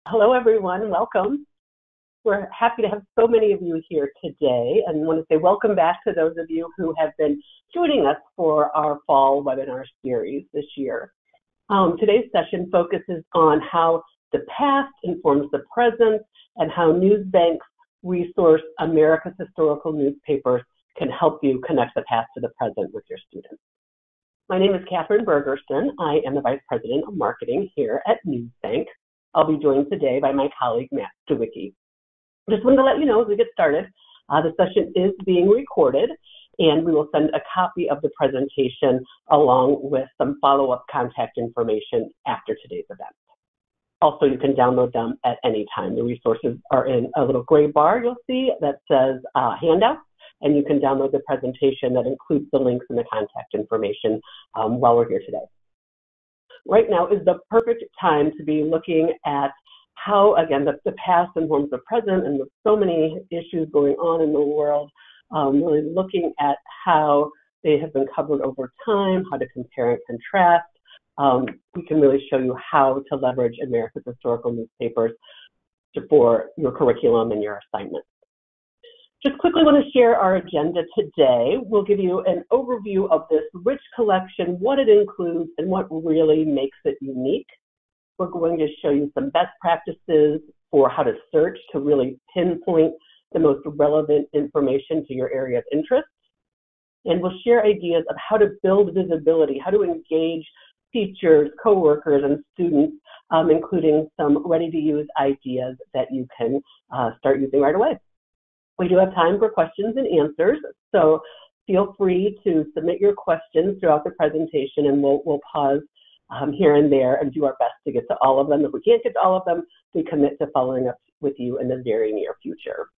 Hello, everyone. Welcome. We're happy to have so many of you here today and want to say welcome back to those of you who have been joining us for our fall webinar series this year. Today's session focuses on how the past informs the present and how NewsBank's resource, America's Historical Newspapers, can help you connect the past to the present with your students. My name is Catherine Bergerson. I am the Vice President of Marketing here at NewsBank. I'll be joined today by my colleague, Matt Stewicki. Just wanted to let you know as we get started, the session is being recorded, and we will send a copy of the presentation along with some follow-up contact information after today's event. Also, you can download them at any time. The resources are in a little gray bar you'll see that says handouts, and you can download the presentation that includes the links and the contact information while we're here today. Right now is the perfect time to be looking at how, again, the past informs the present, and with so many issues going on in the world, really looking at how they have been covered over time, how to compare and contrast. We can really show you how to leverage America's historical newspapers for your curriculum and your assignments. Just quickly want to share our agenda today. We'll give you an overview of this rich collection, what it includes, and what really makes it unique. We're going to show you some best practices for how to search to really pinpoint the most relevant information to your area of interest. And we'll share ideas of how to build visibility, how to engage teachers, coworkers, and students, including some ready-to-use ideas that you can start using right away. We do have time for questions and answers, so feel free to submit your questions throughout the presentation, and we'll pause here and there and do our best to get to all of them. If we can't get to all of them, we commit to following up with you in the very near future.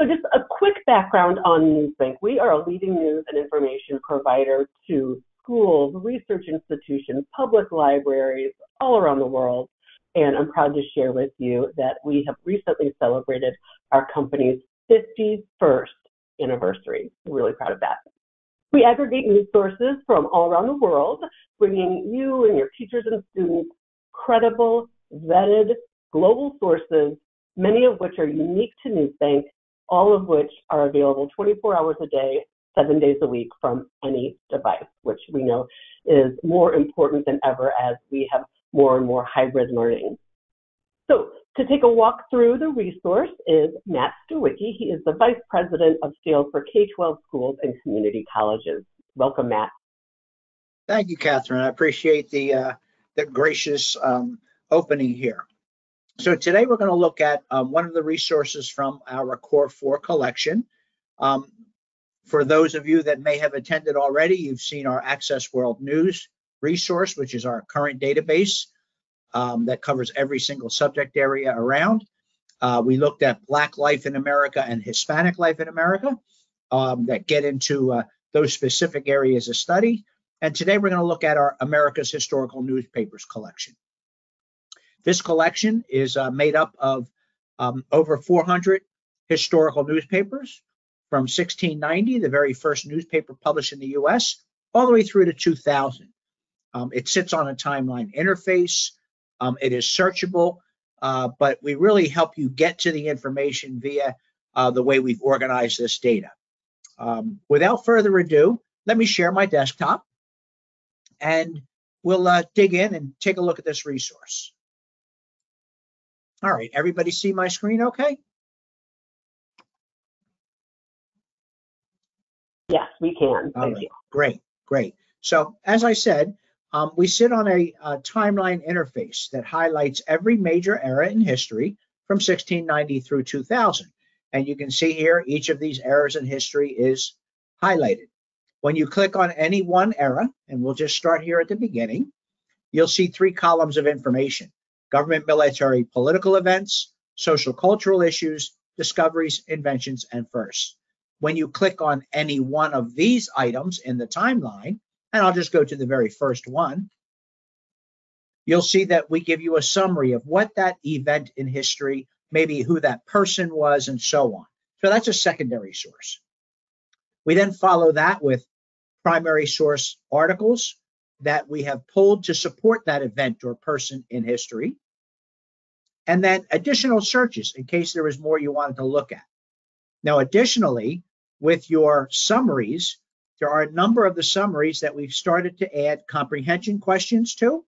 So just a quick background on NewsBank. We are a leading news and information provider to schools, research institutions, public libraries all around the world. And I'm proud to share with you that we have recently celebrated our company's 51st anniversary. We're really proud of that. We aggregate news sources from all around the world, bringing you and your teachers and students credible, vetted, global sources, many of which are unique to NewsBank, all of which are available 24 hours a day, 7 days a week from any device, which we know is more important than ever as we have more and more hybrid learning. So to take a walk through the resource is Matt Stewicki. He is the Vice President of Sales for K-12 schools and community colleges. Welcome, Matt. Thank you, Catherine. I appreciate the gracious opening here. So today we're going to look at one of the resources from our Core 4 collection. For those of you that may have attended already, you've seen our Access World News resource, which is our current database that covers every single subject area around. We looked at Black life in America and Hispanic life in America that get into those specific areas of study. And today we're going to look at our America's Historical Newspapers collection. This collection is made up of over 400 historical newspapers from 1690, the very first newspaper published in the U.S., all the way through to 2000. It sits on a timeline interface. It is searchable, but we really help you get to the information via the way we've organized this data. Without further ado, let me share my desktop, and we'll dig in and take a look at this resource. All right, everybody see my screen okay? Yes, we can. Thank you. Great, great. So as I said, we sit on a timeline interface that highlights every major era in history from 1690 through 2000. And you can see here, each of these eras in history is highlighted. When you click on any one era, and we'll just start here at the beginning, you'll see 3 columns of information: government, military, political events, social, cultural issues, discoveries, inventions, and firsts. When you click on any one of these items in the timeline, and I'll just go to the very first one, you'll see that we give you a summary of what that event in history, maybe who that person was, and so on. So that's a secondary source. We then follow that with primary source articles, that we have pulled to support that event or person in history. and then additional searches in case there was more you wanted to look at. Now, additionally, with your summaries, there are a number of the summaries that we've started to add comprehension questions to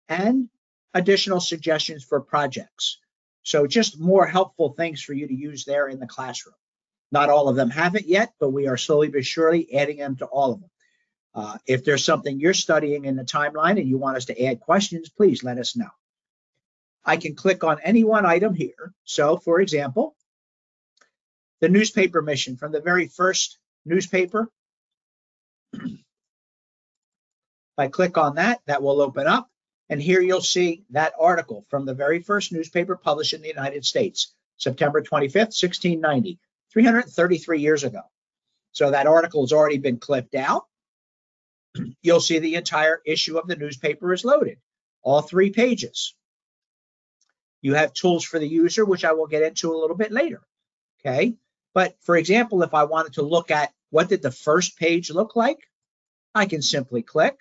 and additional suggestions for projects. So just more helpful things for you to use there in the classroom. Not all of them have it yet, but we are slowly but surely adding them to all of them. If there's something you're studying in the timeline and you want us to add questions, please let us know. I can click on any one item here. So, for example, the newspaper mission from the very first newspaper. If I click on that, that will open up. And here you'll see that article from the very first newspaper published in the United States, September 25th, 1690, 333 years ago. So that article has already been clipped out. You'll see the entire issue of the newspaper is loaded, all 3 pages. You have tools for the user, which I will get into a little bit later, okay? But for example, if I wanted to look at what did the first page look like, I can simply click,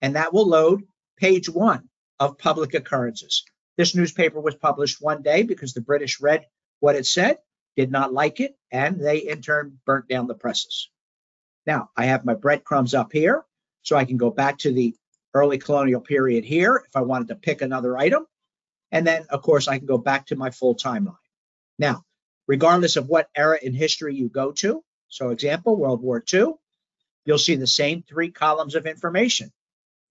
and that will load page 1 of public occurrences. This newspaper was published one day because the British read what it said, did not like it, and they in turn burnt down the presses. Now, I have my breadcrumbs up here, so I can go back to the early colonial period here if I wanted to pick another item. And then, of course, I can go back to my full timeline. Now, regardless of what era in history you go to, so example, World War II, you'll see the same 3 columns of information.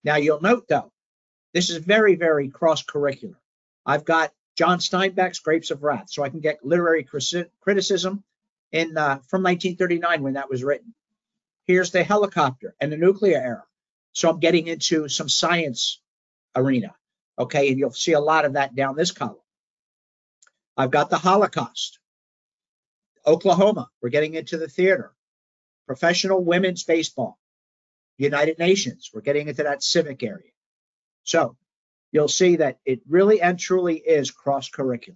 Now, you'll note, though, this is very, very cross-curricular. I've got John Steinbeck's Grapes of Wrath, so I can get literary criticism from 1939 when that was written. Here's the helicopter and the nuclear era. So I'm getting into some science arena, okay? And you'll see a lot of that down this column. I've got the Holocaust. Oklahoma, we're getting into the theater. Professional women's baseball. United Nations, we're getting into that civic area. So you'll see that it really and truly is cross-curricular.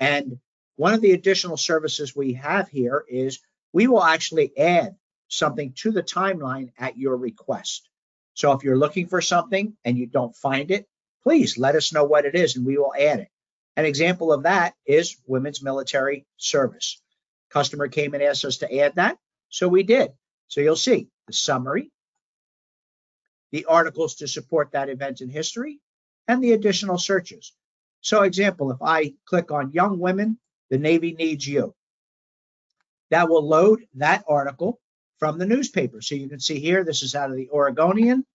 And one of the additional services we have here is we will actually add something to the timeline at your request. So if you're looking for something and you don't find it, please let us know what it is and we will add it. An example of that is women's military service. Customer came and asked us to add that, so we did. So you'll see the summary, the articles to support that event in history, and the additional searches. So example, if I click on young women, the Navy needs you, that will load that article from the newspaper. So you can see here, this is out of the Oregonian,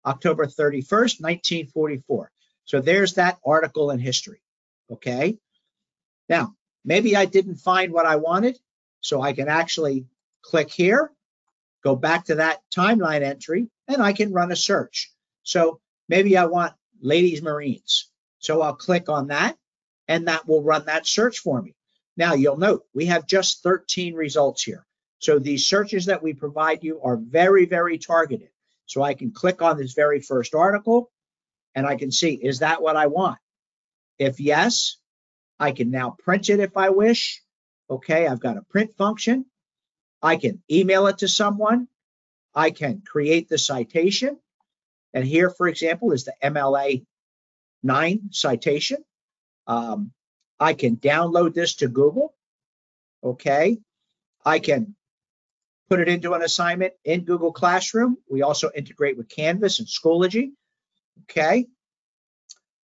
October 31st, 1944. So there's that article in history, okay? Now, maybe I didn't find what I wanted, so I can actually click here, go back to that timeline entry, and I can run a search. So maybe I want ladies Marines. So I'll click on that, and that will run that search for me. Now, you'll note we have just 13 results here. So these searches that we provide you are very, very targeted. So I can click on this very first article, and I can see, is that what I want? If yes, I can now print it if I wish. Okay, I've got a print function. I can email it to someone. I can create the citation. And here, for example, is the MLA 9 citation. I can download this to Google. Okay, I can put it into an assignment in Google Classroom. We also integrate with Canvas and Schoology. Okay,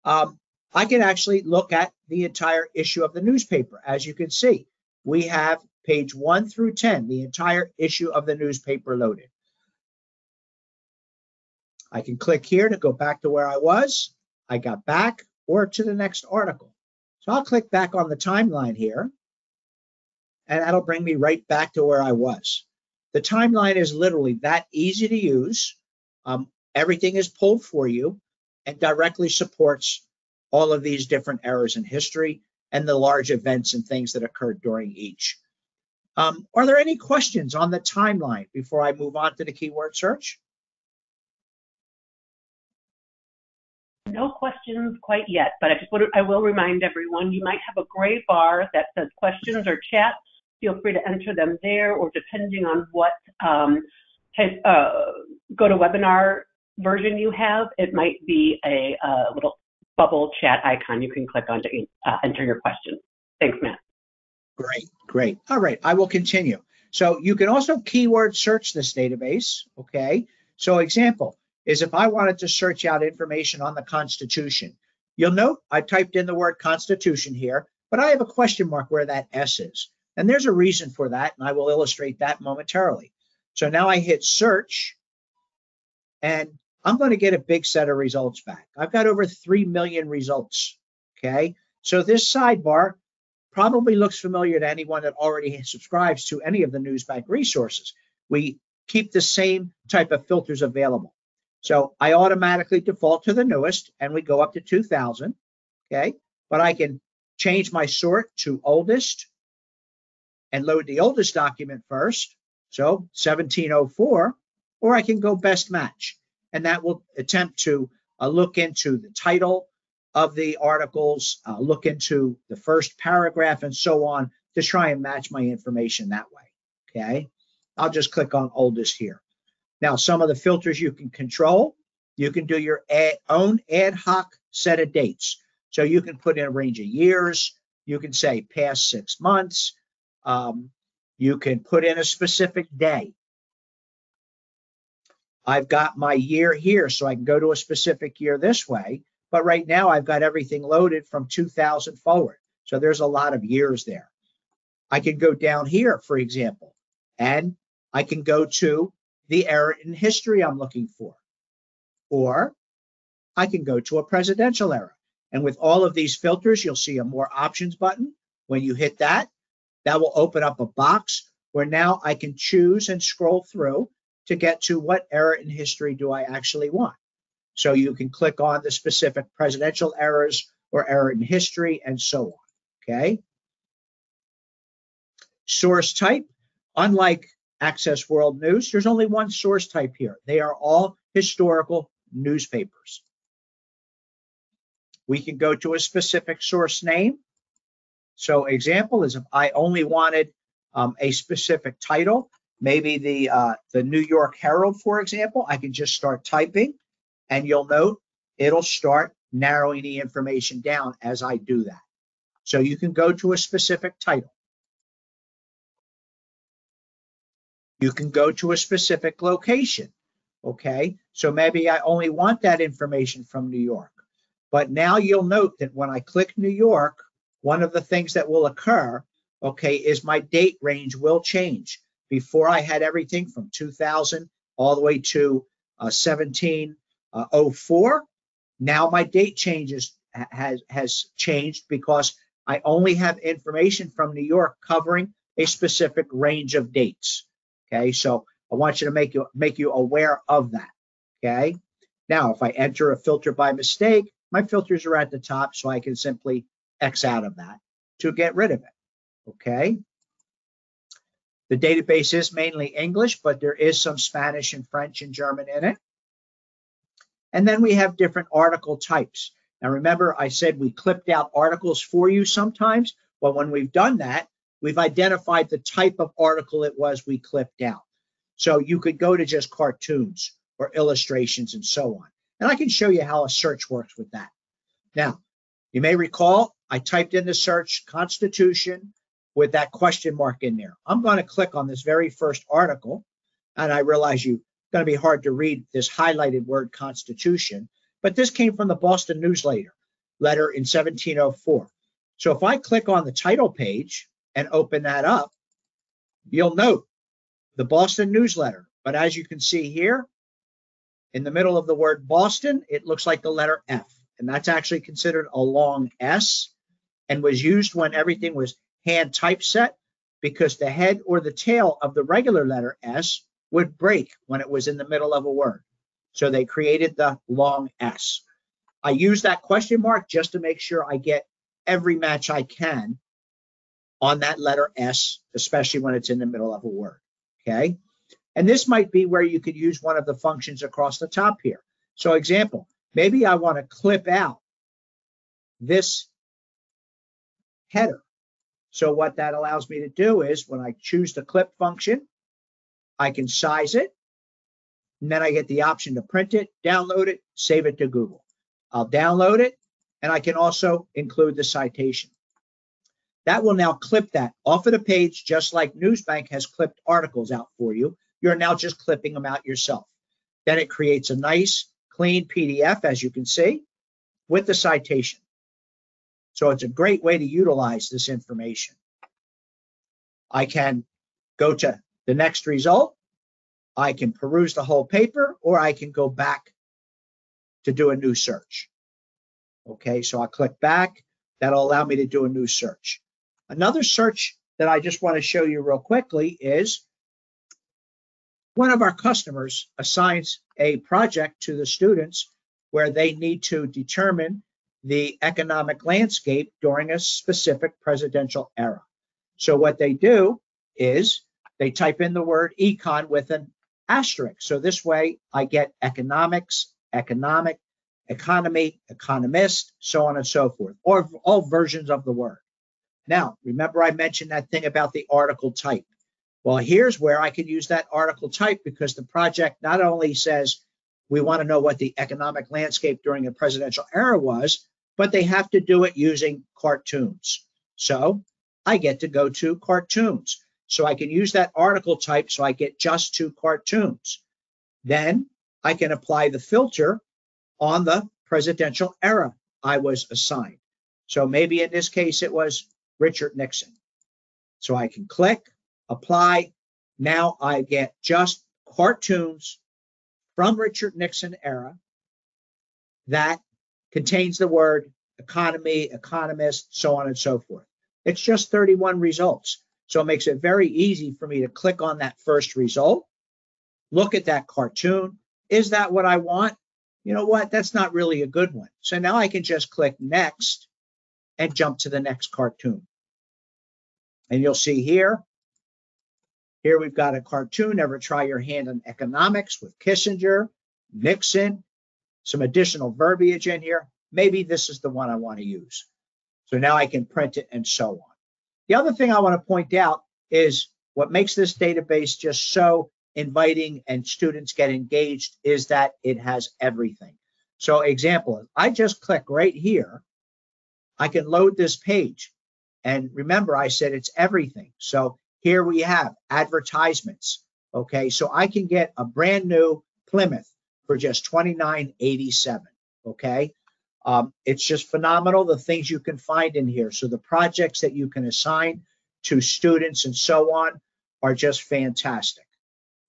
I can actually look at the entire issue of the newspaper. As you can see, we have page 1 through 10, the entire issue of the newspaper loaded. I can click here to go back to where I was. I got back, or to the next article. So I'll click back on the timeline here, and that'll bring me right back to where I was. The timeline is literally that easy to use. Everything is pulled for you and directly supports all of these different eras in history and the large events and things that occurred during each. Are there any questions on the timeline before I move on to the keyword search? No questions quite yet, but I will remind everyone, you might have a gray bar that says questions or chat. Feel free to enter them there, or depending on what GoToWebinar version you have, it might be a little bubble chat icon you can click on to enter your question. Thanks, Matt. Great, great. All right, I will continue. So you can also keyword search this database, okay? So example is if I wanted to search out information on the Constitution, you'll note I typed in the word Constitution here, but I have a question mark where that S is. And there's a reason for that, and I will illustrate that momentarily. So now I hit search, and I'm going to get a big set of results back. I've got over 3 million results, okay? So this sidebar probably looks familiar to anyone that already subscribes to any of the NewsBank resources. We keep the same type of filters available. So I automatically default to the newest, and we go up to 2000, okay? But I can change my sort to oldest and load the oldest document first, so 1704, or I can go best match, and that will attempt to look into the title of the articles, look into the first paragraph, and so on to try and match my information that way, okay? I'll just click on oldest here. Now, some of the filters you can control, you can do your own ad hoc set of dates. So you can put in a range of years, you can say past 6 months, you can put in a specific day. I've got my year here, so I can go to a specific year this way, but right now I've got everything loaded from 2000 forward. So there's a lot of years there. I can go down here, for example, and I can go to the era in history I'm looking for, or I can go to a presidential era. And with all of these filters, you'll see a more options button. When you hit that, that will open up a box where now I can choose and scroll through to get to what era in history do I actually want. So you can click on the specific presidential eras or era in history and so on, okay? Source type, unlike Access World News, there's only one source type here. They are all historical newspapers. We can go to a specific source name. So example is if I only wanted a specific title, maybe the New York Herald, for example, I can just start typing, and you'll note it'll start narrowing the information down as I do that. So you can go to a specific title. You can go to a specific location, okay? So maybe I only want that information from New York. But now you'll note that when I click New York, one of the things that will occur, okay, is my date range will change. Before I had everything from 2000 all the way to 1704. Now my date changes has changed because I only have information from New York covering a specific range of dates. Okay, so I want you to make you aware of that. Okay, now if I enter a filter by mistake, my filters are at the top, so I can simply X out of that to get rid of it. Okay. The database is mainly English, but there is some Spanish and French and German in it. And then we have different article types. Now remember, I said we clipped out articles for you sometimes. Well, when we've done that, we've identified the type of article it was we clipped out. So you could go to just cartoons or illustrations and so on. And I can show you how a search works with that. Now, you may recall I typed in the search Constitution with that question mark in there. I'm going to click on this very first article, and I realize it's going to be hard to read this highlighted word Constitution, but this came from the Boston Newsletter in 1704. So if I click on the title page and open that up, you'll note the Boston Newsletter. But as you can see here, in the middle of the word Boston, it looks like the letter F, and that's actually considered a long S and was used when everything was hand typeset because the head or the tail of the regular letter S would break when it was in the middle of a word. So they created the long S. I use that question mark just to make sure I get every match I can on that letter S, especially when it's in the middle of a word, okay? And this might be where you could use one of the functions across the top here. So example, maybe I want to clip out this header. So what that allows me to do is when I choose the clip function, I can size it, and then I get the option to print it, download it, save it to Google. I'll download it, and I can also include the citation. That will now clip that off of the page, just like NewsBank has clipped articles out for you. You're now just clipping them out yourself. Then it creates a nice, clean PDF, as you can see, with the citation. So it's a great way to utilize this information. I can go to the next result. I can peruse the whole paper, or I can go back to do a new search. Okay, so I'll click back. That'll allow me to do a new search. Another search that I just want to show you real quickly is one of our customers assigns a project to the students where they need to determine the economic landscape during a specific presidential era. So what they do is they type in the word econ with an asterisk. So this way I get economics, economic, economy, economist, so on and so forth, or all versions of the word. Now, remember I mentioned that thing about the article type. Well, here's where I can use that article type, because the project not only says we want to know what the economic landscape during a presidential era was, but they have to do it using cartoons. So I get to go to cartoons. So I can use that article type so I get just to cartoons. Then I can apply the filter on the presidential era I was assigned. So maybe in this case it was Richard Nixon. So I can click, apply. Now I get just cartoons from Richard Nixon era that contains the word economy, economist, so on and so forth. It's just 31 results. So it makes it very easy for me to click on that first result, look at that cartoon. Is that what I want? You know what? That's not really a good one. So now I can just click next and jump to the next cartoon. And you'll see here we've got a cartoon, Never Try Your Hand on Economics with Kissinger, Nixon, some additional verbiage in here. Maybe this is the one I want to use. So now I can print it and so on. The other thing I want to point out is what makes this database just so inviting and students get engaged is that it has everything. So example, I just click right here, I can load this page. And remember, I said it's everything. So here we have advertisements. Okay, so I can get a brand new Plymouth for just $29.87. Okay, it's just phenomenal, the things you can find in here. So the projects that you can assign to students and so on are just fantastic.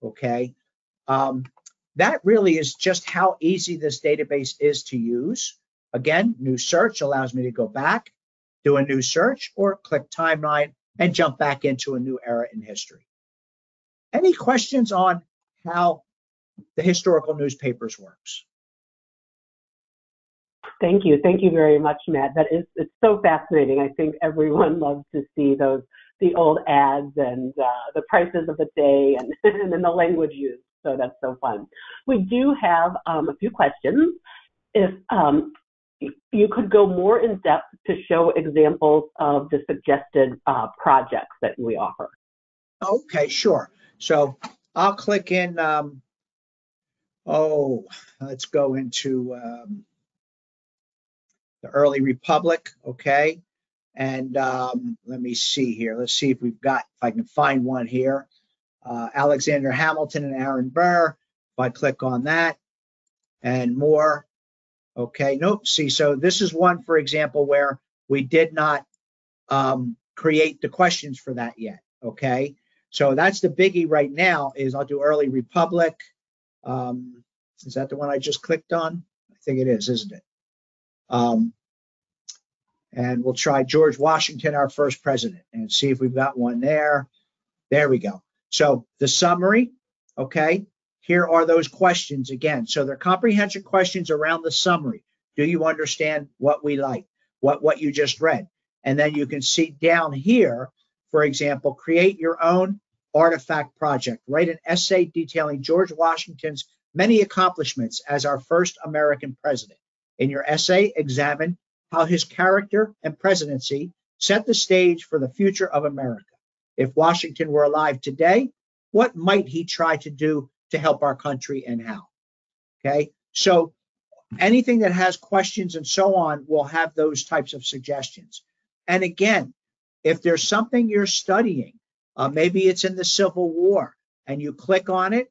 Okay, that really is just how easy this database is to use. Again, new search allows me to go back, do a new search, or click timeline and jump back into a new era in history. Any questions on how the historical newspapers works? Thank you. Thank you very much, Matt. It's so fascinating. I think everyone loves to see the old ads and the prices of the day and then the language used. So that's so fun. We do have a few questions. If you could go more in depth to show examples of the suggested projects that we offer. Okay, sure. So I'll click in, let's go into the early republic, okay? And let me see here. Let's see if I can find one here. Alexander Hamilton and Aaron Burr. If I click on that and more, okay, nope. See, so this is one, for example, where we did not create the questions for that yet, okay? So that's the biggie right now is I'll do early republic. Is that the one I just clicked on? I think it is, isn't it? And we'll try George Washington, our first president, and see if we've got one there. There we go. So the summary, okay, here are those questions again. So they're comprehension questions around the summary. Do you understand what we like, what you just read? And then you can see down here, for example, create your own artifact project. Write an essay detailing George Washington's many accomplishments as our first American president. In your essay, examine how his character and presidency set the stage for the future of America. If Washington were alive today, what might he try to do to help our country and how? Okay, so Anything that has questions and so on will have those types of suggestions. And again, if there's something you're studying, maybe it's in the Civil War, and you click on it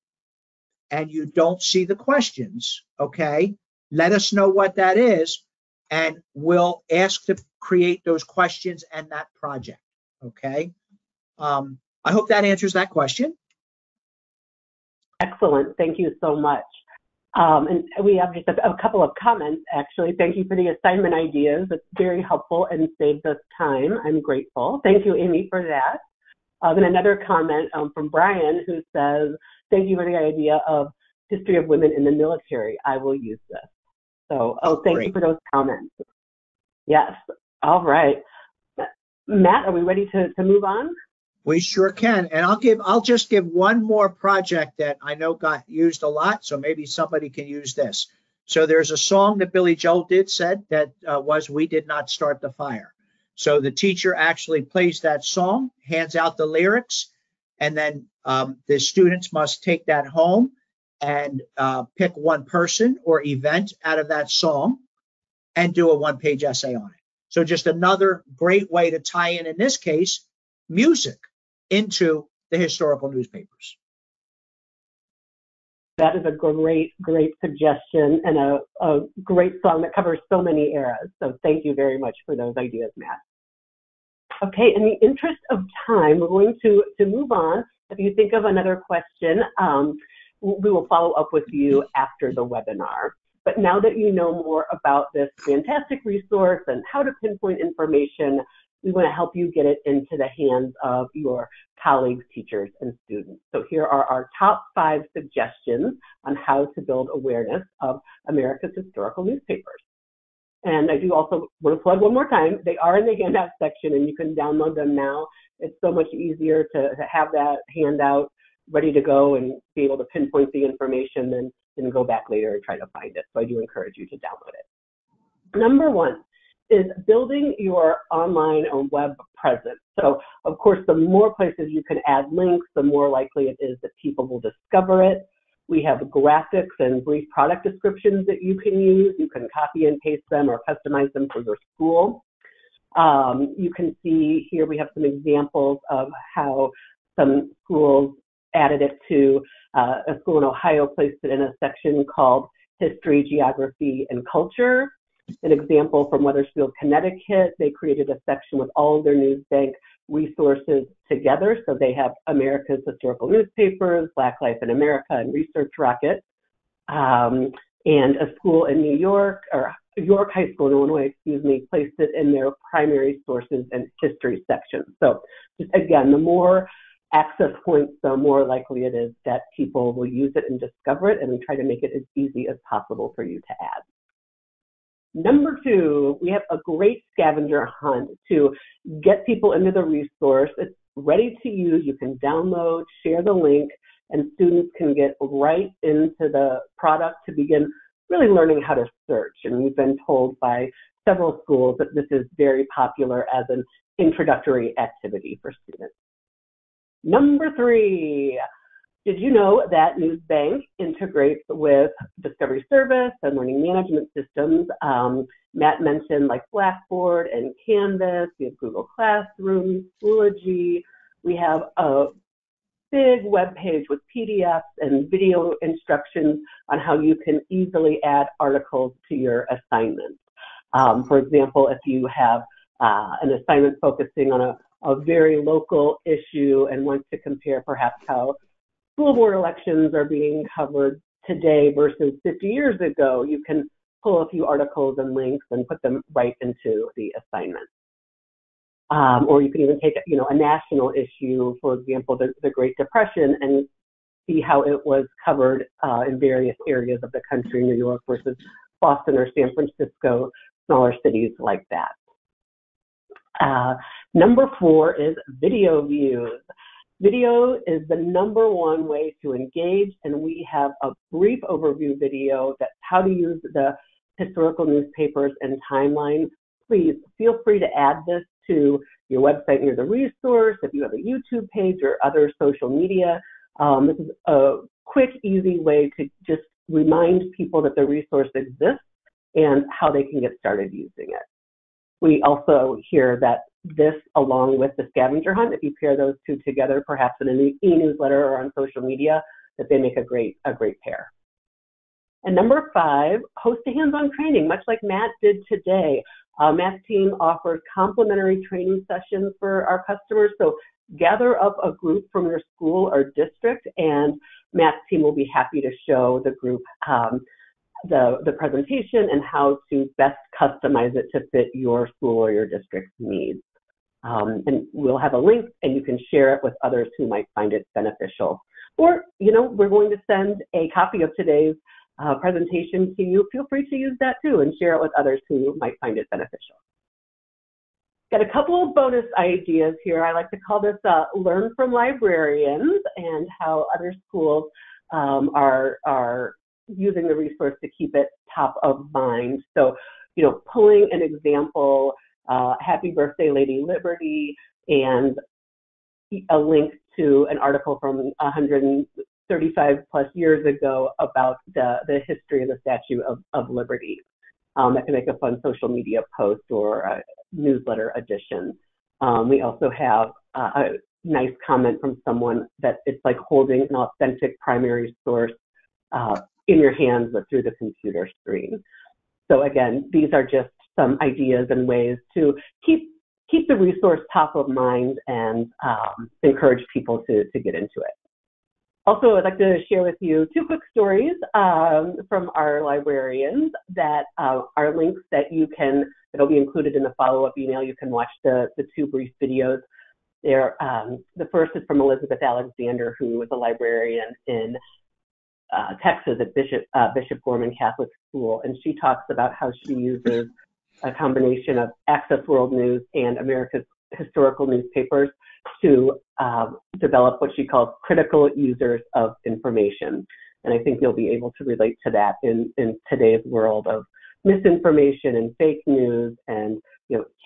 and you don't see the questions, okay, let us know what that is, and we'll ask to create those questions and that project, okay? I hope that answers that question. Excellent. Thank you so much. And we have just a couple of comments, actually. Thank you for the assignment ideas. It's very helpful and saves us time. I'm grateful. Thank you, Amy, for that. And another comment from Brian, who says, thank you for the idea of history of women in the military. I will use this. So, thank you for those comments. Yes. All right. Matt, are we ready to move on? We sure can. And I'll just give one more project that I know got used a lot, so maybe somebody can use this. So there's a song that Billy Joel said that was "We Did Not Start the Fire." So the teacher actually plays that song, hands out the lyrics, and then the students must take that home and pick one person or event out of that song and do a one-page essay on it. So just another great way to tie in this case, music into the historical newspapers. That is a great, great suggestion, and a great song that covers so many eras. So thank you very much for those ideas, Matt. Okay, in the interest of time, we're going to move on. If you think of another question, we will follow up with you after the webinar. But now that you know more about this fantastic resource and how to pinpoint information, we want to help you get it into the hands of your colleagues, teachers, and students. So here are our top 5 suggestions on how to build awareness of America's historical newspapers. And I do also want to plug one more time, they are in the handout section and you can download them now. It's so much easier to have that handout ready to go and be able to pinpoint the information than go back later and try to find it. So I do encourage you to download it. Number 1 is building your online or web presence. So of course, the more places you can add links, the more likely it is that people will discover it. We have graphics and brief product descriptions that you can use. You can copy and paste them or customize them for your school. You can see here we have some examples of how some schools added it to a school in Ohio placed it in a section called History, Geography, and Culture. An example from Wethersfield, Connecticut, they created a section with all of their NewsBank resources together. So they have America's historical newspapers, Black Life in America, and Research Rocket. And a school in New York, or York High School in Illinois, placed it in their primary sources and history section. So just again, the more access points, the more likely it is that people will use it and discover it, and we try to make it as easy as possible for you to add. Number 2, we have a great scavenger hunt to get people into the resource. It's ready to use. You can download, share the link, and students can get right into the product to begin really learning how to search. And we've been told by several schools that this is very popular as an introductory activity for students. Number 3, did you know that NewsBank integrates with Discovery Service and learning management systems? Matt mentioned like Blackboard and Canvas. We have Google Classroom, Schoology. We have a big web page with PDFs and video instructions on how you can easily add articles to your assignments. For example, if you have an assignment focusing on a very local issue and want to compare perhaps how school board elections are being covered today versus 50 years ago, you can pull a few articles and links and put them right into the assignment. Or you can even take a national issue, for example, the Great Depression, and see how it was covered in various areas of the country, New York versus Boston or San Francisco, smaller cities like that. Number 4 is video views. Video is the number 1 way to engage, and we have a brief overview video that's how to use the historical newspapers and timelines. Please feel free to add this to your website near the resource, if you have a YouTube page or other social media. This is a quick, easy way to just remind people that the resource exists and how they can get started using it. We also hear that this, along with the scavenger hunt, if you pair those two together, perhaps in an e-newsletter or on social media, that they make a great pair. And number 5, host a hands-on training, much like Matt did today. Matt's team offers complimentary training sessions for our customers. So gather up a group from your school or district, and Matt's team will be happy to show the group the presentation and how to best customize it to fit your school or your district's needs. And we'll have a link, and you can share it with others who might find it beneficial. Or, we're going to send a copy of today's presentation to you. Feel free to use that too and share it with others who might find it beneficial. Got a couple of bonus ideas here. I like to call this Learn from Librarians, and how other schools are using the resource to keep it top of mind. So, pulling an example, Happy Birthday Lady Liberty, and a link to an article from 135 plus years ago about the history of the Statue of Liberty. That can make a fun social media post or a newsletter edition. We also have a nice comment from someone that it's like holding an authentic primary source in your hands but through the computer screen. So again, these are just some ideas and ways to keep the resource top of mind and encourage people to get into it. Also, I'd like to share with you 2 quick stories from our librarians that are links that'll be included in the follow-up email. You can watch the 2 brief videos there. The first is from Elizabeth Alexander, who is a librarian in Texas at Bishop Gorman Catholic School, and she talks about how she uses a combination of Access World News and America's historical newspapers to develop what she calls critical users of information. And I think you'll be able to relate to that in today's world of misinformation and fake news, and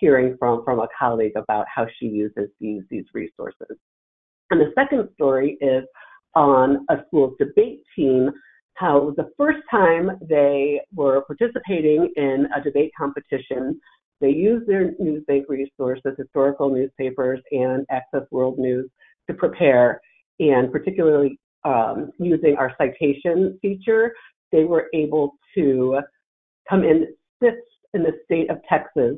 hearing from a colleague about how she uses these resources. And the second story is on a school's debate team, how the first time they were participating in a debate competition, they used their NewsBank resources, historical newspapers, and Access World News to prepare, and particularly using our citation feature, they were able to come in 6th in the state of Texas.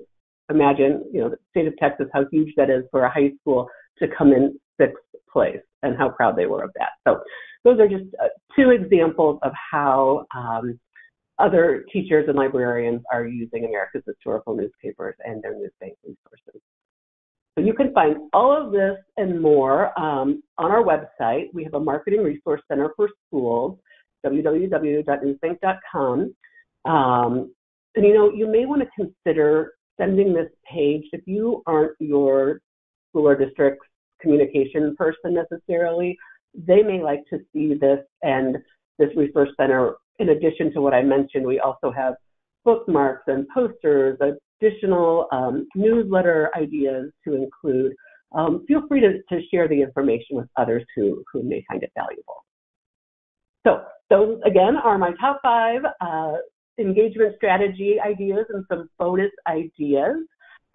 Imagine, the state of Texas, how huge that is for a high school to come in 6th place, and how proud they were of that. So those are just 2 examples of how other teachers and librarians are using America's historical newspapers and their NewsBank resources. So you can find all of this and more on our website. We have a marketing resource center for schools, www.newsbank.com. And you may want to consider sending this page if you aren't your school or district's communication person necessarily. They may like to see this, and this resource center, in addition to what I mentioned, we also have bookmarks and posters, additional newsletter ideas to include. Feel free to share the information with others who may find it valuable. So those, again, are my top 5 engagement strategy ideas and some bonus ideas.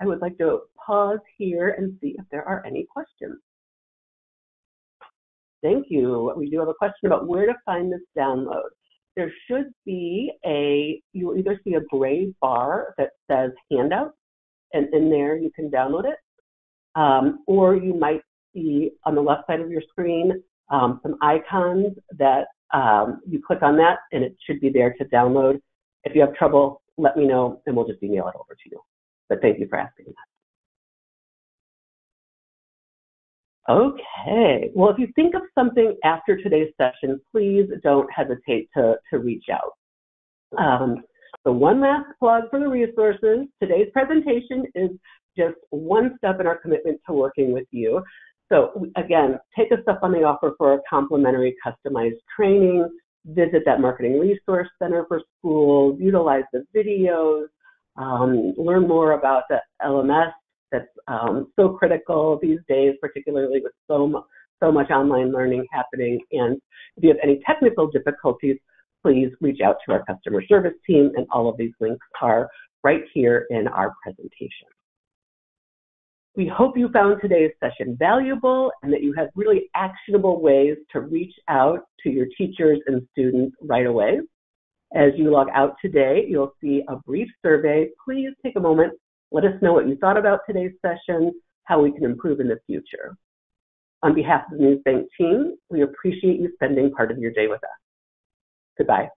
I would like to pause here and see if there are any questions. Thank you. We do have a question about where to find this download. There should be you'll either see a gray bar that says handout, and in there you can download it. Or you might see on the left side of your screen some icons that you click on that, and it should be there to download. If you have trouble, let me know, and we'll just email it over to you. But thank you for asking that. Okay, well, if you think of something after today's session, please don't hesitate to reach out. So one last plug for the resources. Today's presentation is just one step in our commitment to working with you. So again, take us up on the offer for a complimentary customized training, visit that marketing resource center for schools, utilize the videos, learn more about the LMS that's so critical these days, particularly with so much online learning happening. And if you have any technical difficulties, please reach out to our customer service team, and all of these links are right here in our presentation. We hope you found today's session valuable and that you have really actionable ways to reach out to your teachers and students right away. As you log out today, you'll see a brief survey. Please take a moment, let us know what you thought about today's session, how we can improve in the future. On behalf of the NewsBank team, we appreciate you spending part of your day with us. Goodbye.